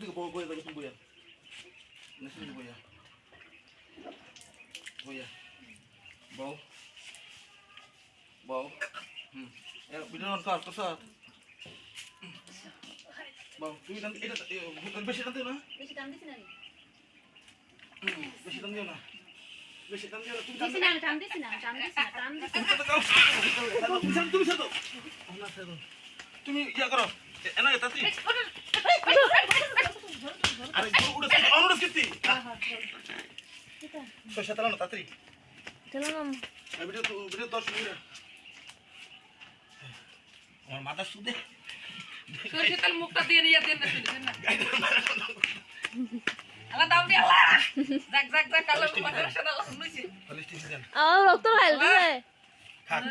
থেকে বইয়া যাবে তুমি বইয়া নাসিনি বইয়া বইয়া বউ বউ ভিডিও অন কর প্রসাদ বউ তুমি এটা বেশি টান দিও না বেশি টান দিছি না বেশি টান দিও না বেশি টান দিও না তুমি দিছি না টান দিছি না তুমি ছাড়ো না ছাড়ো তুমি ইয়া করো এনা এতাতি আরে উড়ে অনুরোধ করতে সে তালা না তাড়াতাড়ি চালাম ভিডিও 10 মিনিট আমার মাথা সুদে সরষে তেল মুখটা দিয়ে নিয়ে দেন না আলা দাও দি আলা জাক জাক জাক কালো মানে সাদা লইছি লিস্টি দেন রক্ত খাইল দিলে খাক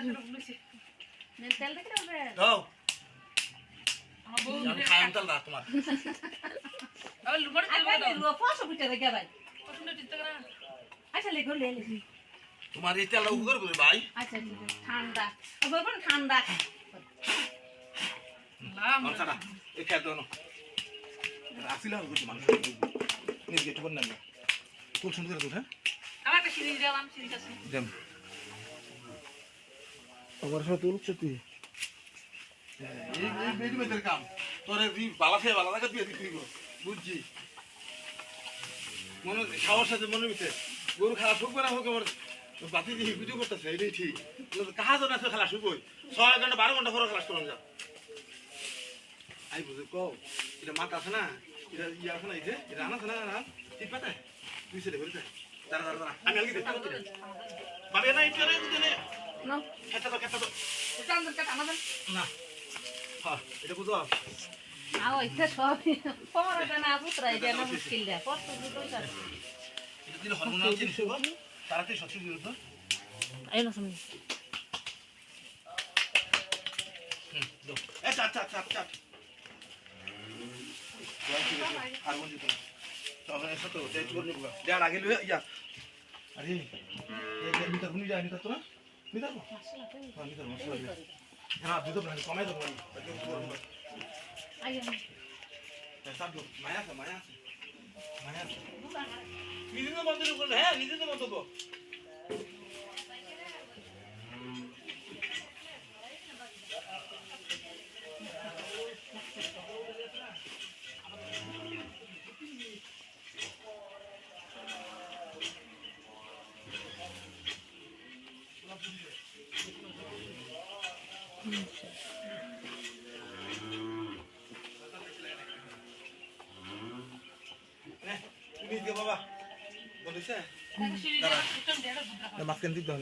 তেল দেখে হবে দাও আমার বউ আমি খাইম তাল না তোমার আর লুমড় তেল আই দাও লুয়া ফসো বিতে রে গাবাই পছন্দ দিতে না আচ্ছা লে গো লে তোমার এই তেল উগর বলে ভাই আচ্ছা ঠান্ডা বলবেন ঠান্ডা লাম আচ্ছা এই খেয়ে দাও না আসিলা হতো মানুষ নিজে একটু বল না তুই সুন্দর করে হ্যাঁ আমার একটা সিরিজ দিলাম সিরিজ আছে দেন আমার সাথে তুলছ তুই এই বেডি মেতের কাম তোরে বালা খেয়ে বালা লাগা দিয়ে দিবি বুঝছি মনে খাওয়ার সাথে মনে মিতে গরু খারাপ হোক না হোক আমার বাতি দিয়ে ভিডিও করতেছে এটাই ঠিক কাহা জন আছে খেলা শুকোই 6 ঘন্টা 12 ঘন্টা পরে ক্লাস করলাম যা আই বুঝে কও এটা মাথা আছে না এটা ইয়া আছে না এই যে এটা আনা আছে না ঠিক পাতা তুই সেটা বলতে দাঁড়া দাঁড়া আমি আগে দেখতে পাচ্ছি পাবে না এটা রে দিনে না খেতে তো চান্দন কাট আমাদের না হ্যাঁ এটা বুঝো আও এটা সব পড়াটা না পুত্রা এটা না মুশকিল দে কষ্ট দুটোই স্যার এটা দিলে হরমোনাল জিনিস হবে তাড়াতাড়ি সত্যি বিরুদ্ধ এই না শুনি দাও এ চাট চাট চাট চাট আর বন্ধু তো তখন এসে তো দেখ করে নিব দেখ আগে লইয়া ইয়া আরে এই মিটার গুনি যায় নিতা তো না মিটার হ্যাঁ মিটার মশলা দিয়ে হ্যাঁ দুধ না কমাই দাও আই সব মায়া আছে নিজে তো বন্ধ করে হ্যাঁ নিজে তো বন্ধ করো তুমি দিয়ে বাবা বলেছে সিরিজ আছে মাঝখান দিক দাও